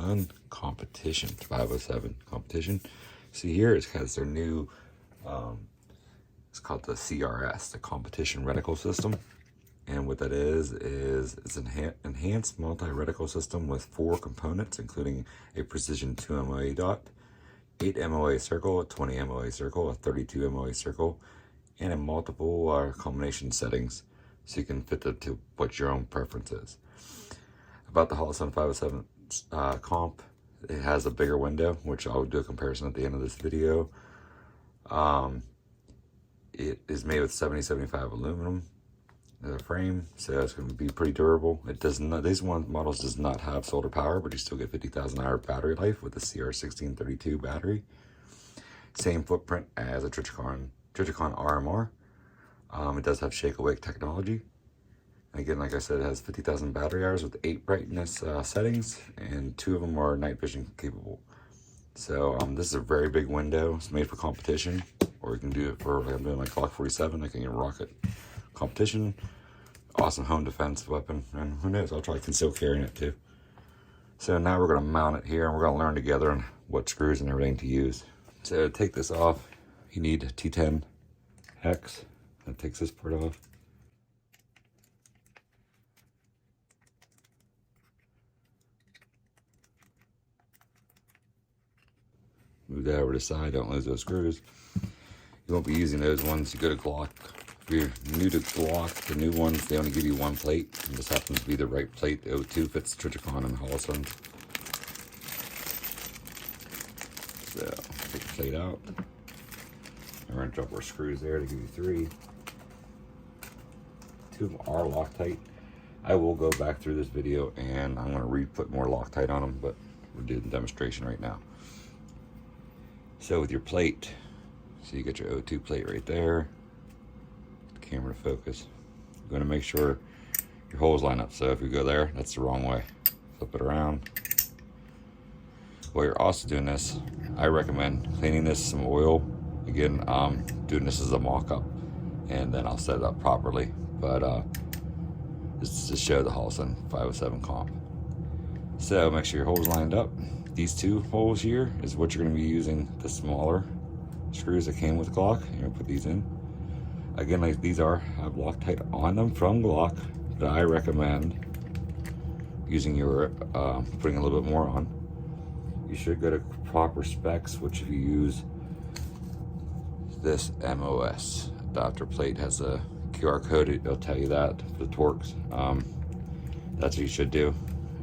Holosun competition, 507 competition. See here, it has their new, it's called the CRS, the competition reticle system. And what that is it's an enhanced multi-reticle system with 4 components, including a precision 2 MOA dot, 8 MOA circle, a 20 MOA circle, a 32 MOA circle, and a multiple combination settings, so you can fit it to what your own preference is. About the Holosun 507 comp, it has a bigger window, which I'll do a comparison at the end of this video. It is made with 7075 aluminum frame, so it's going to be pretty durable. It does not, these models does not have solar power, but you still get 50,000 hour battery life with the CR1632 battery. Same footprint as a Trijicon RMR. It does have shake awake technology. Again, like I said, it has 50,000 battery hours with 8 brightness settings, and 2 of them are night vision capable. So this is a very big window. It's made for competition, or you can do it for, like I'm doing my Glock 47, I can rocket competition. Awesome home defense weapon, and who knows, I'll try concealed carrying it too. So now we're going to mount it here, and we're going to learn together on what screws and everything to use. So to take this off, you need a T10 hex. That takes this part off. Move that over to the side, don't lose those screws. You won't be using those ones. You go to Glock. If you're new to Glock, the new ones, they only give you 1 plate. And this happens to be the right plate. The O2 fits Trijicon and Holosun. So, take the plate out. And we're going to drop our screws there to give you 3. 2 of them are Loctite. I will go back through this video and I'm going to re-put more Loctite on them, but we're doing a demonstration right now. So with your plate, so you get your O2 plate right there. The camera to focus. You're going to make sure your holes line up. So if you go there, that's the wrong way. Flip it around. While you're also doing this, I recommend cleaning this some oil. Again, doing this as a mock-up, and then I'll set it up properly. But this is to show the Holosun 507 comp. So make sure your holes lined up. These 2 holes here is what you're going to be using the smaller screws that came with Glock. You're going to put these in. Again, like these have Loctite on them from Glock, but I recommend using your, putting a little bit more on. You should go to proper specs, which if you use this MOS adapter plate has a QR code, it'll tell you that for the Torx. That's what you should do.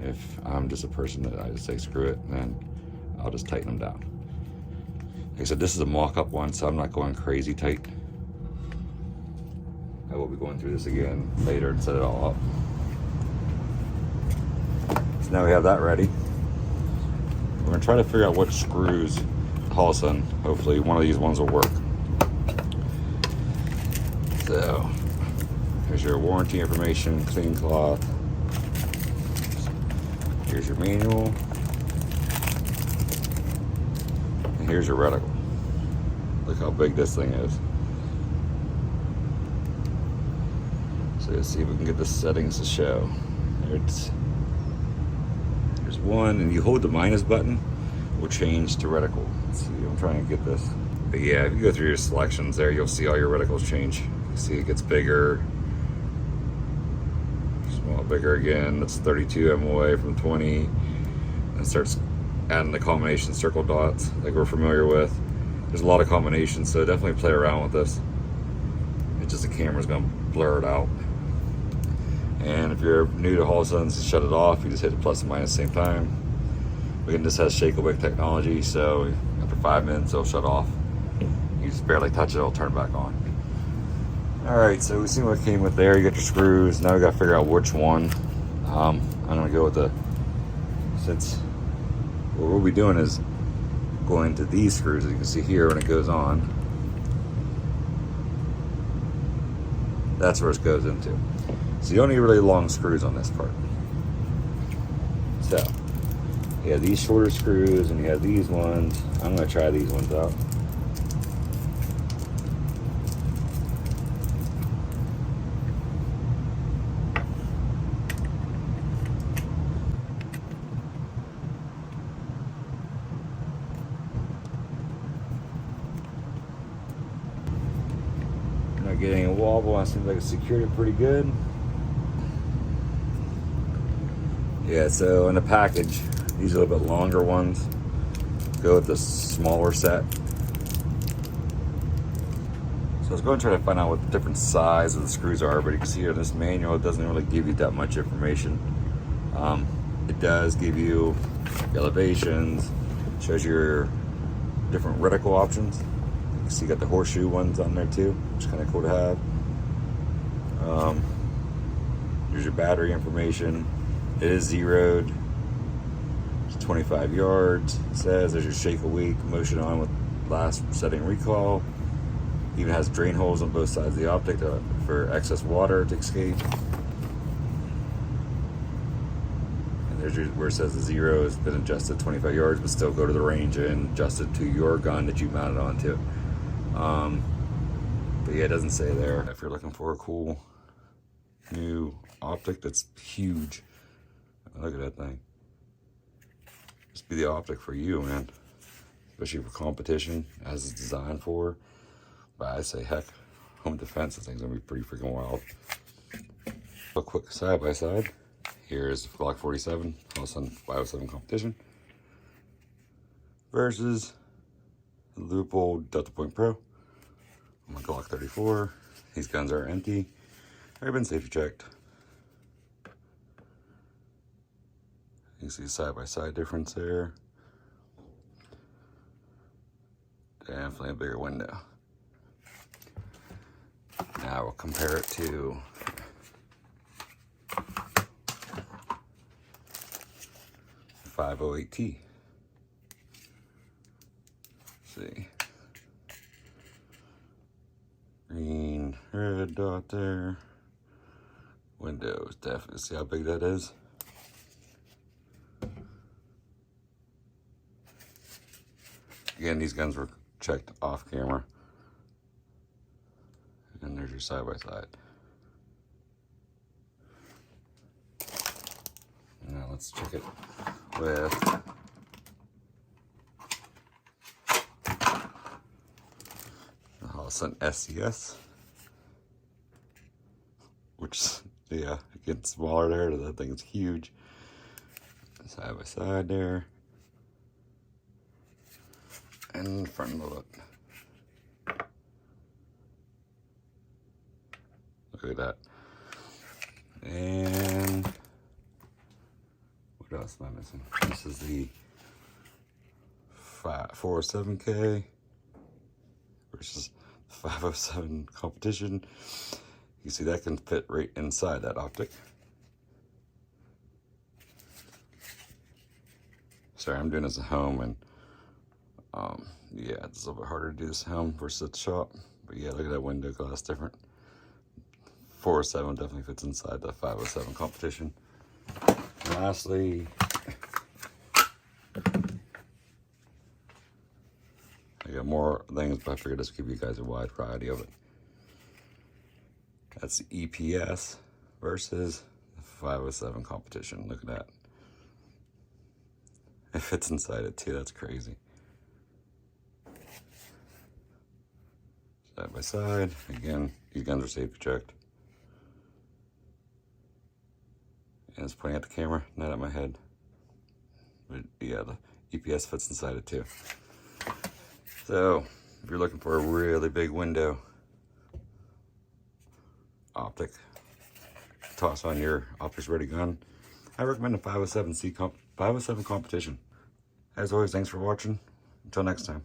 If I'm just a person that I just say screw it, then I'll just tighten them down. Like I said, this is a mock-up one, so I'm not going crazy tight. I will be going through this again later and set it all up. So now we have that ready. We're gonna try to figure out what screws Holosun. Hopefully one of these ones will work. So here's your warranty information, clean cloth. Here's your manual. And here's your reticle. Look how big this thing is. So let's see if we can get the settings to show. There's 1, and you hold the minus button, will change to reticle. Let's see, I'm trying to get this. But yeah, if you go through your selections there, you'll see all your reticles change. You see it gets bigger. Bigger again. That's 32 MOA from 20, and starts adding the combination circle dots like we're familiar with. There's a lot of combinations, so definitely play around with this. It's just the camera's gonna blur it out. And if you're new to Holosun, shut it off. You just hit the plus and minus at the same time. Again, this has shake awake technology, so after 5 minutes it'll shut off. You just barely touch it, it'll turn back on. Alright, so we've seen what came with there. You got your screws. Now we got to figure out which one. I'm going to go with since what we'll be doing is going to these screws, as you can see here when it goes on. That's where it goes into. So you don't need really long screws on this part. So, you have these shorter screws and you have these ones. I'm going to try these ones out. Not getting a wobble. It seems like it's secured it pretty good. Yeah, so in the package, these are a little bit longer ones. Go with the smaller set. So I was going to try to find out what the different size of the screws are, but you can see here in this manual, it doesn't really give you that much information. It does give you elevations, shows your different reticle options. You can see you got the horseshoe ones on there too, which is kind of cool to have. Here's your battery information. It is zeroed. It's 25 yards. It says there's your shake a week, motion on with last setting recall. Even has drain holes on both sides of the optic for excess water to escape. And there's where it says the zero has been adjusted 25 yards, but still go to the range and adjust it to your gun that you mounted onto. But yeah, it doesn't say there. If you're looking for a cool new optic that's huge, look at that thing. Just be the optic for you, man. Especially for competition, as it's designed for. But I say, heck, home defense, this thing's gonna be pretty freaking wild. A quick side by side. Here's the Glock 47, Holosun 507 competition, versus the Leupold Delta Point Pro. My Glock 34. These guns are empty. They've been safety checked. You can see side by side difference there. Definitely a bigger window. Now we'll compare it to the 508T. See. Green, red dot there. Windows, definitely. See how big that is? Again, these guns were checked off camera. And there's your side by side. Now let's check it with the Holosun SCS, which, yeah, it gets smaller there. That thing is huge. Side by side there. And front look. Look at that. And what else am I missing? This is the 407K versus 507 competition. You see that can fit right inside that optic. Sorry, I'm doing this at home, and yeah, it's a little bit harder to do this at home versus at the shop. But yeah, look at that window glass different. 407 definitely fits inside the 507 competition. And lastly, I got more things, but I figured this would give you guys a wide variety of it. That's the EPS versus the 507 competition. Look at that. It fits inside it too, that's crazy. Side by side, again, these guns are safety checked. And it's pointing at the camera, not at my head. But yeah, the EPS fits inside it too. So, if you're looking for a really big window optic, toss on your optics ready gun, I recommend the 507 competition. As always, thanks for watching. Until next time.